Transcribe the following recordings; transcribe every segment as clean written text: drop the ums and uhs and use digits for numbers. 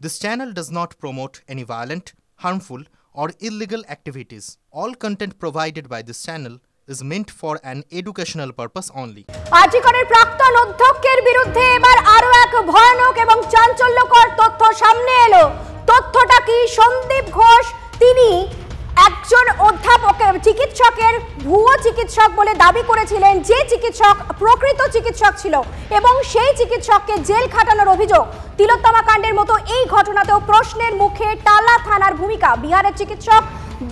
This channel does not promote any violent, harmful, or illegal activities. All content provided by this channel is meant for an educational purpose only. আজিকরের প্রাক্তন অধ্যক্ষের বিরুদ্ধে এবার আরো এক ভয়ানক এবং চাঞ্চল্যকর তথ্য সামনে এলো। তথ্যটা কি? সন্দীপ ঘোষ তিনি একজন অধ্যাপকের চিকিৎসকের ভুয়ো চিকিৎসক বলে দাবি করেছিলেন, যে চিকিৎসক প্রকৃত চিকিৎসক ছিল এবং সেই চিকিৎসককে জেল খাটানোর অভিযোগ। তিলোত্তমা কাণ্ডের মতো এই ঘটনাতেও প্রশ্নের মুখে টালা থানার ভূমিকা। বিহারের চিকিৎসক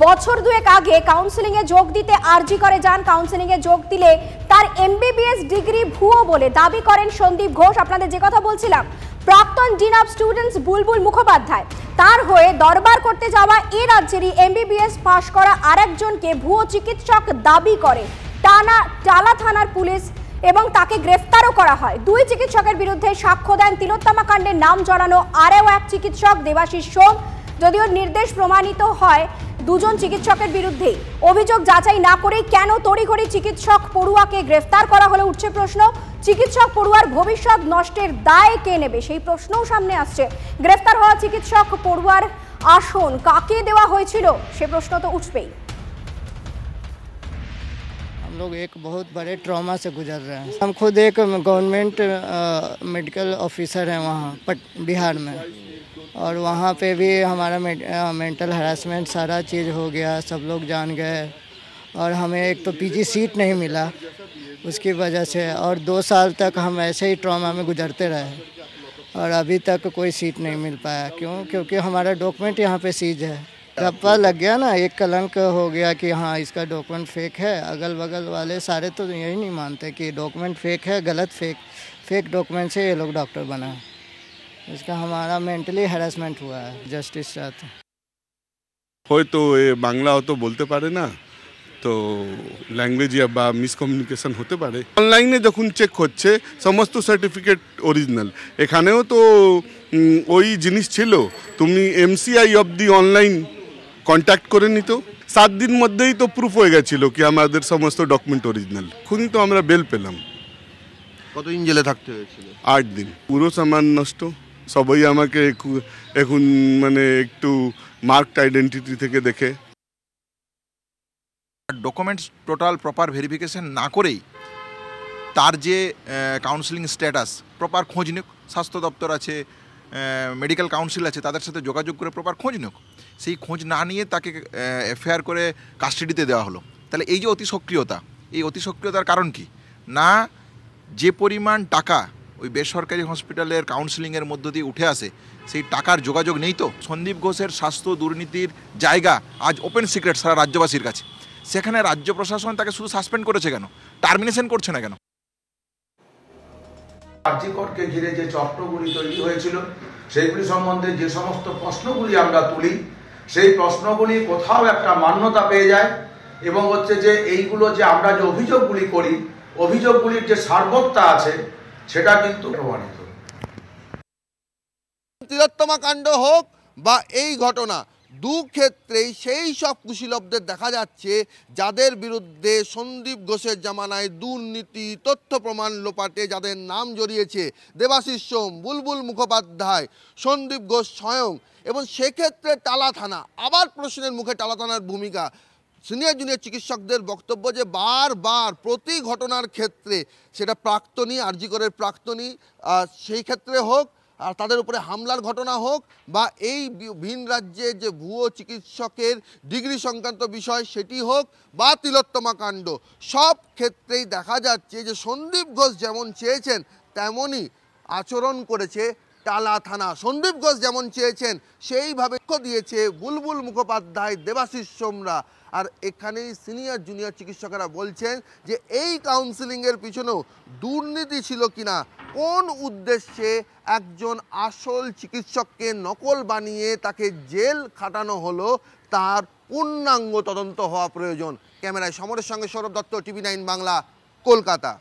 বছর দুয়েক আগে কাউন্সেলিং এ যোগ দিতে আরজি করে যান। কাউন্সেলিং এ যোগ দিলে তার এমবিবিএস ডিগ্রি ভুয়ো বলে দাবি করেন সন্দীপ ঘোষ। আপনাদের যে কথা বলছিলাম, প্রাক্তন ডিন অফ স্টুডেন্টস বুলবুল মুখোপাধ্যায় তার হয়ে দরবার করতে যাওয়া এ রাজ্যেরই এমবিবিএস পাশ করা আরেকজনকে ভুয়ো চিকিৎসক দাবি করে টালা থানার পুলিশ এবং তাকে গ্রেফতারও করা হয়। দুই চিকিৎসকের বিরুদ্ধে সাক্ষ্য দেন তিলোত্তমা কাণ্ডের নাম জড়ানো আরও এক চিকিৎসক দেবাশিস সোম। যদিও নির্দেশ প্রমাণিত হয় দুজন চিকিৎসকের বিরুদ্ধে, অভিযোগ যাচাই না করেই কেন তড়িঘড়ি চিকিৎসক পড়ুয়াকে গ্রেফতার করা হলো উঠছে প্রশ্ন। চিকিৎসক পড়ুয়ার ভবিষ্যৎ নষ্টের দায় কে নেবে সেই প্রশ্নও সামনে আসছে। গ্রেফতার হওয়া চিকিৎসক পড়ুয়ার আসন কাকে দেওয়া হয়েছিল সে প্রশ্ন তো উঠবেই। हम लोग एक बहुत बड़े ट्रॉमा से गुजर रहे हैं। हम खुद एक गवर्नमेंट मेडिकल ऑफिसर हैं वहाँ बिहार में, और वहाँ पे भी हमारा मेंटल हरासमेंट सारा चीज़ हो गया, सब लोग जान गए, और हमें एक तो पीजी सीट नहीं मिला उसकी वजह से, और 2 साल तक हम ऐसे ही ट्रॉमा में गुजरते रहे, और अभी तक कोई सीट नहीं मिल पाया। क्यों? क्योंकि हमारा डॉक्यूमेंट यहाँ पे सीज है। धप्पा लग गया ना, एक कलंक हो गया कि हाँ इसका डॉक्यूमेंट फेक है। अगल बगल वाले सारे तो यही नहीं मानते कि डॉक्यूमेंट फेक है, गलत फेक डॉक्यूमेंट से ये लोग डॉक्टर बना है। इसका हमारा मेंटली हैरेसमेंट हुआ है। जस्टिस चाहते হয়তো এ বাংলা অত বলতে পারে না, তো ল্যাঙ্গুয়েজ বা মিসকমিউনিকেশন হতে পারে। অনলাইনে যখন চেক হচ্ছে সমস্ত সার্টিফিকেট অরিজিনাল, এখানেও তো ওই জিনিস ছিল। তুমি MCI of the online contact করে নিত, 7 দিন মধ্যেই তো প্রুফ হয়ে গেছিল কি আমাদের সমস্ত ডকুমেন্ট অরিজিনাল। এখনই তো আমরা বেল পেলাম। কতদিন জেলে থাকতে হয়েছিল? 8 দিন। পুরো সামান নষ্ট। সবাই আমাকে এখন মানে একটু মার্কড আইডেন্টিটি থেকে দেখে। ডকুমেন্টস টোটাল প্রপার ভেরিফিকেশন না করেই তার যে কাউন্সিলিং স্ট্যাটাস প্রপার খোঁজ নিক, স্বাস্থ্য দপ্তর আছে, মেডিকেল কাউন্সিল আছে, তাদের সাথে যোগাযোগ করে প্রপার খোঁজ নিক। সেই খোঁজ না নিয়ে তাকে এফআইআর করে কাস্টাডিতে দেওয়া হলো। তাহলে এই যে অতি সক্রিয়তা, এই অতি সক্রিয়তার কারণ কি না, যে পরিমাণ টাকা ওই বেসরকারি হসপিটালের কাউন্সিলিংয়ের মধ্য দিয়ে উঠে আসে সেই টাকার যোগাযোগ নেই। তো সন্দীপ ঘোষের স্বাস্থ্য দুর্নীতির জায়গা আজ ওপেন সিক্রেট সারা রাজ্যবাসীর কাছে। সেখানে রাজ্য প্রশাসন তাকে শুধু সাসপেন্ড করেছে কেন, টার্মিনেশন করছে না কেন? আরজিকরকে ঘিরে যে চক্রগুলি তৈরি হয়েছিল সেইগুলি সম্বন্ধে যে সমস্ত প্রশ্নগুলি আমরা তুলি, সেই প্রশ্নগুলি কোথাও একটা মান্যতা পেয়ে যায়, এবং হচ্ছে যে এইগুলো যে আমরা যে অভিযোগগুলি করি, অভিযোগগুলির যে সার্বত্তা আছে সেটা কিন্তু প্রমাণিত। তিলোত্তমা কাণ্ড হোক বা এই ঘটনা, দু ক্ষেত্রেই সেই সব কুশীলবদের দেখা যাচ্ছে যাদের বিরুদ্ধে সন্দীপ ঘোষের জামানায় দুর্নীতি, তথ্য প্রমাণ লোপাটে যাদের নাম জড়িয়েছে, দেবাশিস সোম, বুলবুল মুখোপাধ্যায়, সন্দীপ ঘোষ স্বয়ং, এবং সেক্ষেত্রে টালা থানা আবার প্রশ্নের মুখে টালা থানার ভূমিকা। সিনিয়র জুনিয়র চিকিৎসকদের বক্তব্য যে বারবার প্রতি ঘটনার ক্ষেত্রে, সেটা প্রাক্তনী, আরজিকরের প্রাক্তনী সেই ক্ষেত্রে হোক, আর তাদের উপরে হামলার ঘটনা হোক, বা এই ভিন রাজ্যে যে ভুয়ো চিকিৎসকের ডিগ্রি সংক্রান্ত বিষয় সেটি হোক, বা তিলোত্তমা কাণ্ড, সব ক্ষেত্রেই দেখা যাচ্ছে যে সন্দীপ ঘোষ যেমন চেয়েছেন তেমনই আচরণ করেছে টালা থানা। সন্দীপ ঘোষ যেমন চেয়েছেন সেইভাবে দিয়েছে বুলবুল মুখোপাধ্যায়, দেবাশিস সোমরা। আর এখানেই সিনিয়র জুনিয়র চিকিৎসকেরা বলছেন যে এই কাউন্সিলিংয়ের পিছনেও দুর্নীতি ছিল কিনা, কোন উদ্দেশ্যে একজন আসল চিকিৎসককে নকল বানিয়ে তাকে জেল খাটানো হলো, তার পূর্ণাঙ্গ তদন্ত হওয়া প্রয়োজন। ক্যামেরায় সমরের সঙ্গে সৌরভ দত্ত, টিভি 9 বাংলা, কলকাতা।